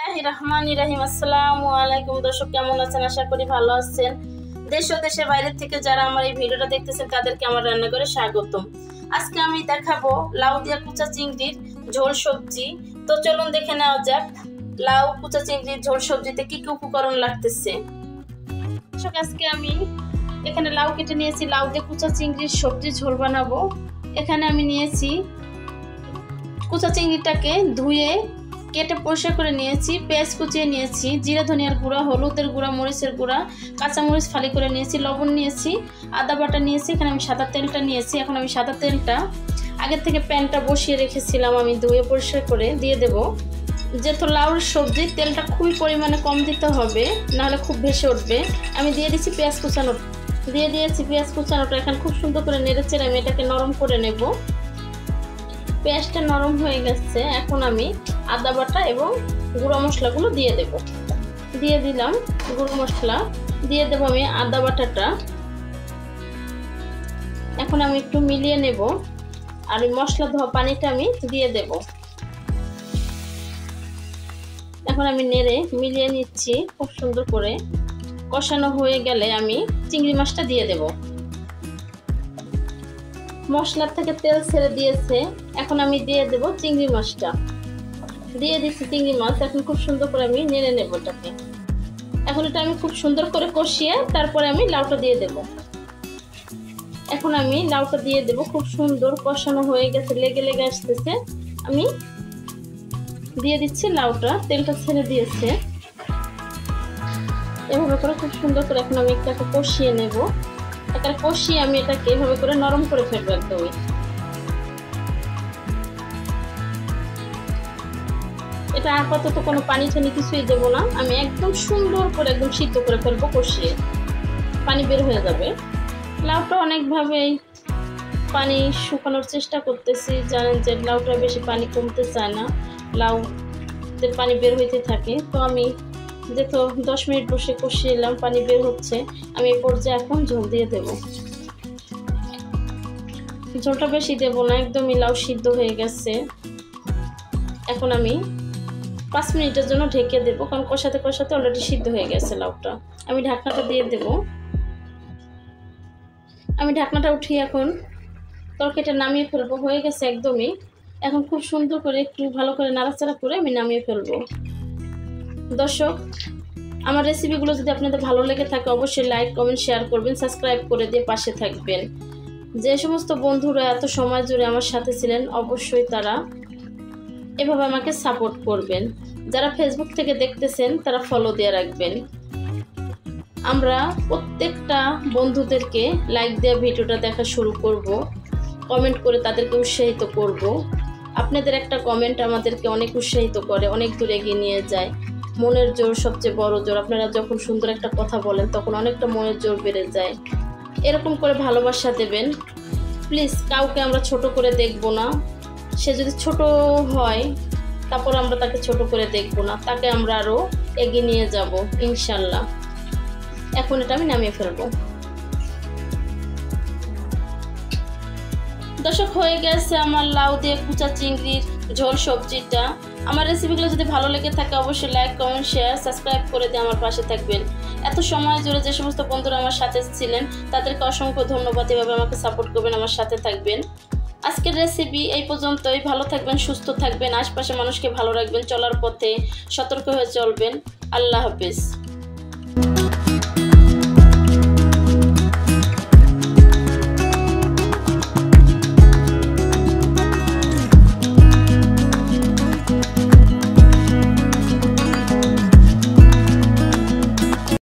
বিসমিল্লাহিররহমানিররহিম। আসসালামু আলাইকুম দর্শক, কেমন আছেন? আশা করি ভালো আছেন। দেশ ও দেশের বাইরে থেকে যারা আমার এই ভিডিওটা দেখতেছেন তাদেরকে আমার রান্নাঘরে স্বাগতম। আজকে আমি দেখাবো লাউ দিয়া কুচা চিংড়ির ঝোল সবজি। তো চলুন দেখে নেওয়া যাক লাউ কুচা চিংড়ির ঝোল সবজিতে কি কি উপকরণ লাগতেছে। দর্শক, আজকে আমি এখানে লাউ কেটে নিয়েছি, লাউ দিয়ে কুচা চিংড়ির সবজি ঝোল বানাবো। এখানে আমি নিয়েছি কুচা চিংড়িটাকে ধুয়ে কেটে পরিষ্কার করে নিয়েছি, পেঁয়াজ কুচিয়ে নিয়েছি, জিরা ধনিয়ার গুঁড়া, হলুদের গুঁড়া, মরিচের গুঁড়া, কাঁচামরিচ ফালি করে নিয়েছি, লবণ নিয়েছি, আদা বাটা নিয়েছি। এখানে আমি সাদা তেলটা নিয়েছি। এখন আমি সাদা তেলটা আগের থেকে প্যানটা বসিয়ে রেখেছিলাম, আমি ধুয়ে পরিষ্কার করে দিয়ে দেব। যেহেতু লাউর সবজি তেলটা খুবই পরিমাণে কম দিতে হবে, নাহলে খুব ভেসে উঠবে। আমি দিয়ে দিচ্ছি পেঁয়াজ কুচানো, দিয়ে দিয়েছি পেঁয়াজ কুচানোটা। এখানে খুব সুন্দর করে নেড়েচেড়ে আমি এটাকে নরম করে নেব। পেঁয়াজটা নরম হয়ে গেছে, এখন আমি আদা বাটা এবং গুঁড়ো মশলাগুলো দিয়ে দেব। দিয়ে দিলাম গুঁড়ো মশলা, দিয়ে দেব আমি আদা বাটাটা। এখন আমি একটু মিলিয়ে নেব, আর ওই মশলা ধোয়া পানিটা আমি দিয়ে দেব। এখন আমি নেড়ে মিলিয়ে নিচ্ছি খুব সুন্দর করে। কষানো হয়ে গেলে আমি চিংড়ি মাছটা দিয়ে দেব। মশলার থেকে তেল ছেড়ে দিয়েছে, এখন আমি দিয়ে দেব চিংড়ি মাছটা। দিয়ে দিচ্ছি চিংড়ি মাছ। এখন খুব সুন্দর করে আমি নেড়ে নেব এটাকে। এখন এটা আমি খুব সুন্দর করে কষিয়ে তারপরে আমি লাউটা দিয়ে দেব। এখন আমি লাউটা দিয়ে দেব। খুব সুন্দর কষানো হয়ে গেছে, লেগে লেগে আসতেছে। আমি দিয়ে দিচ্ছি লাউটা, তেলটা ছেড়ে দিয়েছে। এভাবে করে খুব সুন্দর করে এখন আমি এটাকে কষিয়ে নেব। এটা কষিয়ে আমি এটাকে এভাবে করে নরম করে ফেলবো একদমই। এটা আপাতত কোনো পানি টানি কিছুই দেবো না, আমি একদম সুন্দর করে একদম সিদ্ধ করে ফেলবো। কষিয়ে পানি বের হয়ে যাবে। লাউটা অনেকভাবেই পানি শুকানোর চেষ্টা করতেছি। জানেন যে লাউটা বেশি পানি কমতে চায় না, লাউতে পানি বের হইতে থাকে। তো আমি যেহেতু 10 মিনিট বসে কষিয়ে এলাম, পানি বের হচ্ছে, আমি এই পর্যায়ে এখন ঝোল দিয়ে দেব। ঝোলটা বেশি দেবো না, একদমই লাউ সিদ্ধ হয়ে গেছে। এখন আমি 5 মিনিটের জন্য ঢেকে দেবো, কারণ কষাতে কষাতে অলরেডি সিদ্ধ হয়ে গেছে লাউটা। আমি ঢাকনাটা দিয়ে দেব। আমি ঢাকনাটা উঠিয়ে এখন তরকারিটা নামিয়ে ফেলবো। হয়ে গেছে একদমই। এখন খুব সুন্দর করে একটু ভালো করে নাড়াচাড়া করে আমি নামিয়ে ফেলবো। দর্শক, আমার রেসিপিগুলো যদি আপনাদের ভালো লেগে থাকে অবশ্যই লাইক, কমেন্ট, শেয়ার করবেন, সাবস্ক্রাইব করে দিয়ে পাশে থাকবেন। যে সমস্ত বন্ধুরা এত সময় জুড়ে আমার সাথে ছিলেন অবশ্যই তারা এভাবে আমাকে সাপোর্ট করবেন। যারা ফেসবুক থেকে দেখতেছেন তারা ফলো দিয়ে রাখবেন। আমরা প্রত্যেকটা বন্ধুদেরকে লাইক দেওয়া ভিডিওটা দেখা শুরু করব, কমেন্ট করে তাদেরকে উৎসাহিত করব। আপনাদের একটা কমেন্ট আমাদেরকে অনেক উৎসাহিত করে, অনেক দূর এগিয়ে নিয়ে যায়। মনের জোর সবচেয়ে বড় জোর। আপনারা যখন সুন্দর একটা কথা বলেন তখন অনেকটা মনের জোর বেড়ে যায়। এরকম করে ভালোবাসা দেবেন প্লিজ। কাউকে আমরা ছোট করে দেখব না। সে যদি ছোট হয় তারপর আমরা তাকে ছোট করে দেখব না, তাকে আমরা আরও এগিয়ে নিয়ে যাব ইনশাল্লাহ। এখন এটা আমি নামিয়ে ফেলবো। দর্শক, হয়ে গেছে আমার লাউ দিয়ে কুচা চিংড়ির ঝোল সবজিটা। আমার রেসিপিগুলো যদি ভালো লেগে থাকে অবশ্যই লাইক, কমেন্ট, শেয়ার, সাবস্ক্রাইব করে দিয়ে আমার পাশে থাকবেন। এত সময় জুড়ে যে সমস্ত বন্ধুরা আমার সাথে ছিলেন তাদেরকে অসংখ্য ধন্যবাদ। এভাবে আমাকে সাপোর্ট করবেন, আমার সাথে থাকবেন। আজকের রেসিপি এই পর্যন্তই। ভালো থাকবেন, সুস্থ থাকবেন, আশপাশে মানুষকে ভালো রাখবেন, চলার পথে সতর্ক হয়ে চলবেন। আল্লাহ হাফেজ।